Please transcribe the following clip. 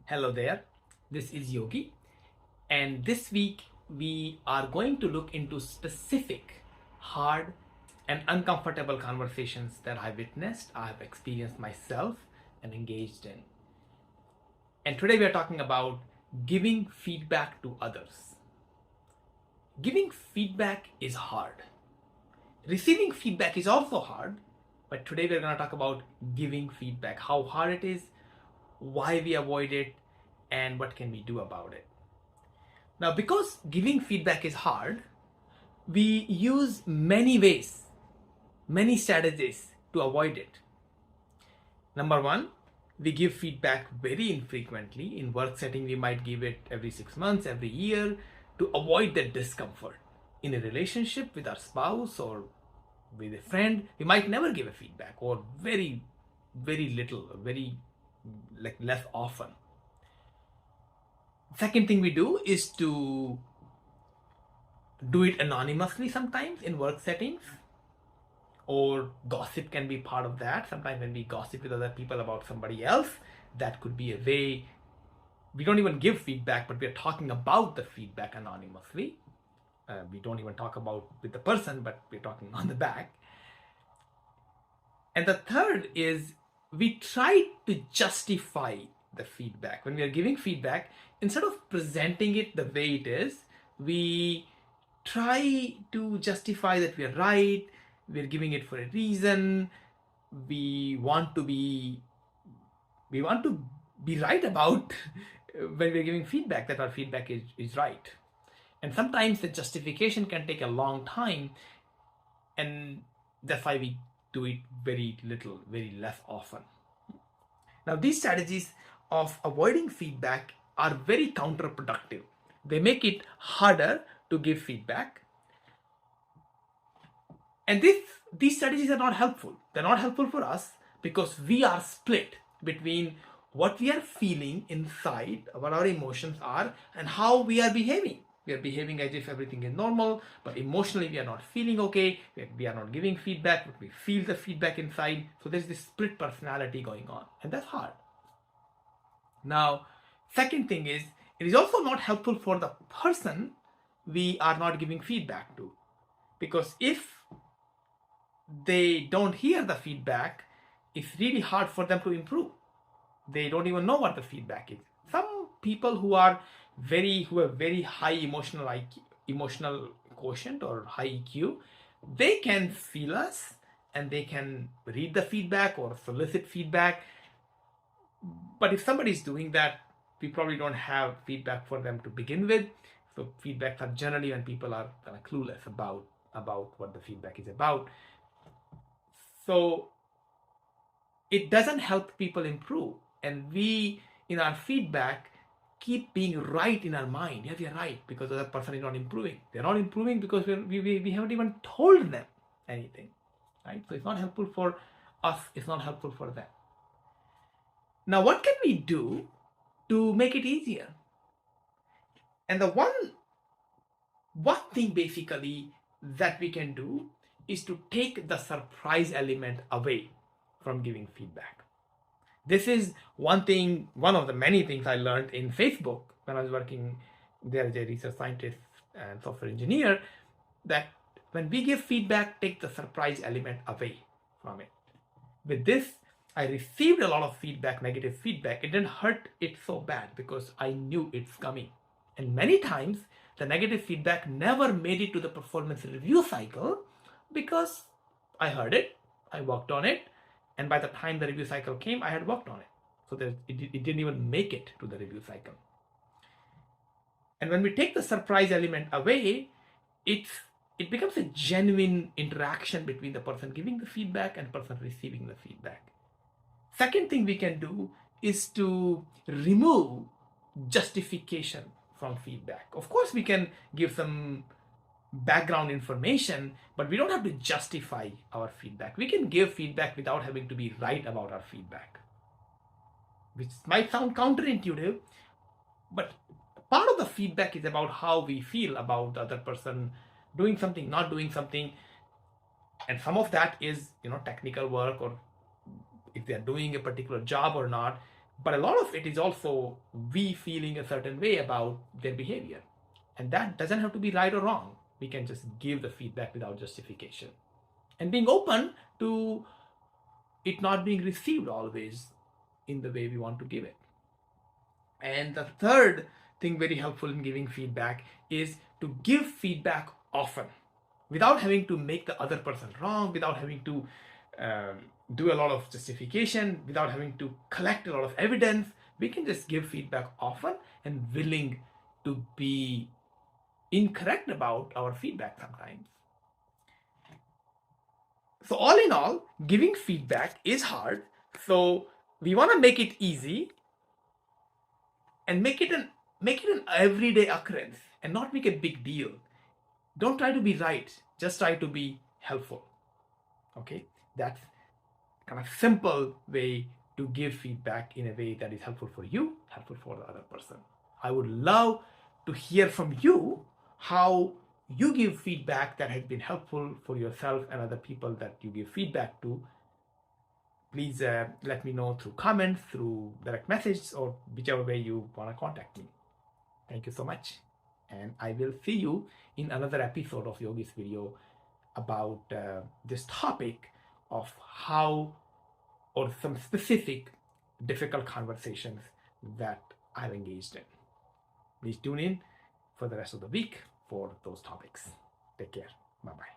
Hello there, this is Yogi, and this week we are going to look into specific, hard, and uncomfortable conversations that I witnessed, I have experienced myself, and engaged in. And today we are talking about giving feedback to others. Giving feedback is hard. Receiving feedback is also hard, but today we're going to talk about giving feedback, how hard it is, why we avoid it, and what can we do about it. Now, because giving feedback is hard, we use many ways, many strategies to avoid it. Number one, we give feedback very infrequently. In work setting, we might give it every 6 months, every year, to avoid that discomfort. In a relationship with our spouse or with a friend, we might never give a feedback, or very, very little, very less often. Second thing we do is to do it anonymously sometimes in work settings, or gossip can be part of that. Sometimes when we gossip with other people about somebody else, that could be a way. We don't even give feedback, but we're talking about the feedback anonymously. We don't even talk about with the person, but we're talking on the back. And the third is we try to justify the feedback. When we are giving feedback, instead of presenting it the way it is, we try to justify that we are right, we're giving it for a reason, we want to be right about when we're giving feedback, that our feedback is right. And sometimes the justification can take a long time, and that's why we do it very little, very less often. Now, these strategies of avoiding feedback are very counterproductive. They make it harder to give feedback. And these strategies are not helpful. They're not helpful for us because we are split between what we are feeling inside, what our emotions are, and how we are behaving. We are behaving as if everything is normal, but emotionally we are not feeling okay. We are not giving feedback, but we feel the feedback inside. So there's this split personality going on, and that's hard. Now, second thing is, it is also not helpful for the person we are not giving feedback to, because if they don't hear the feedback, it's really hard for them to improve. They don't even know what the feedback is. Some people who have very high emotional quotient or high EQ, they can feel us and they can read the feedback or solicit feedback. But if somebody is doing that, we probably don't have feedback for them to begin with. So feedbacks are generally when people are kind of clueless about what the feedback is about. So it doesn't help people improve. And we, in our feedback, keep being right in our mind. Yeah, we are right because the other person is not improving. They're not improving because we haven't even told them anything. Right? So it's not helpful for us. It's not helpful for them. Now, what can we do to make it easier? And the one thing basically that we can do is to take the surprise element away from giving feedback. This is one of the many things I learned in Facebook when I was working there as a research scientist and software engineer, that when we give feedback, take the surprise element away from it. With this, I received a lot of feedback, negative feedback. It didn't hurt it so bad because I knew it's coming. And many times, the negative feedback never made it to the performance review cycle because I heard it, I worked on it, and by the time the review cycle came, I had worked on it. So it didn't even make it to the review cycle. And when we take the surprise element away, it becomes a genuine interaction between the person giving the feedback and person receiving the feedback. Second thing we can do is to remove justification from feedback. Of course, we can give some background information, but we don't have to justify our feedback. We can give feedback without having to be right about our feedback, which might sound counterintuitive, but part of the feedback is about how we feel about the other person doing something, not doing something. And some of that is, technical work, or if they're doing a particular job or not. But a lot of it is also we feeling a certain way about their behavior. And that doesn't have to be right or wrong. We can just give the feedback without justification. And being open to it not being received always in the way we want to give it. And the third thing very helpful in giving feedback is to give feedback often without having to make the other person wrong, without having to do a lot of justification, without having to collect a lot of evidence. We can just give feedback often and willing to be incorrect about our feedback sometimes. So all in all, giving feedback is hard. So we want to make it easy and make it an everyday occurrence and not make a big deal. Don't try to be right, just try to be helpful. Okay, that's kind of simple way to give feedback in a way that is helpful for you, helpful for the other person. I would love to hear from you how you give feedback that has been helpful for yourself and other people that you give feedback to. Please let me know through comments, through direct message, or whichever way you want to contact me. Thank you so much. And I will see you in another episode of Yogi's video about this topic of how, or some specific difficult conversations that I've engaged in. Please tune in for the rest of the week for those topics. Take care. Bye-bye.